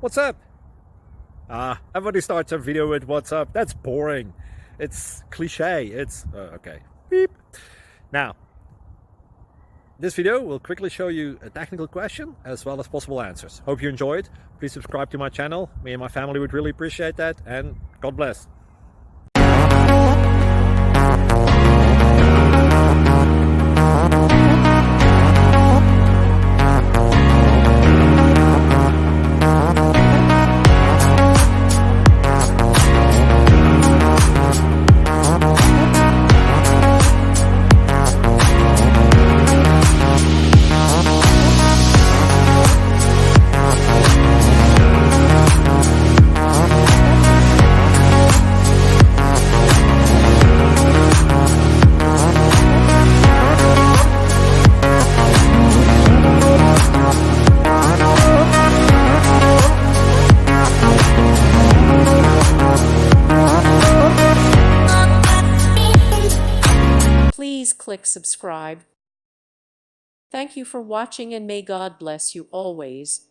What's up? Everybody starts a video with what's up. That's boring. It's cliche. It's okay. Beep. Now, this video will quickly show you a technical question as well as possible answers. Hope you enjoyed. Please subscribe to my channel. Me and my family would really appreciate that. And God bless. Please click subscribe. Thank you for watching and may God bless you always.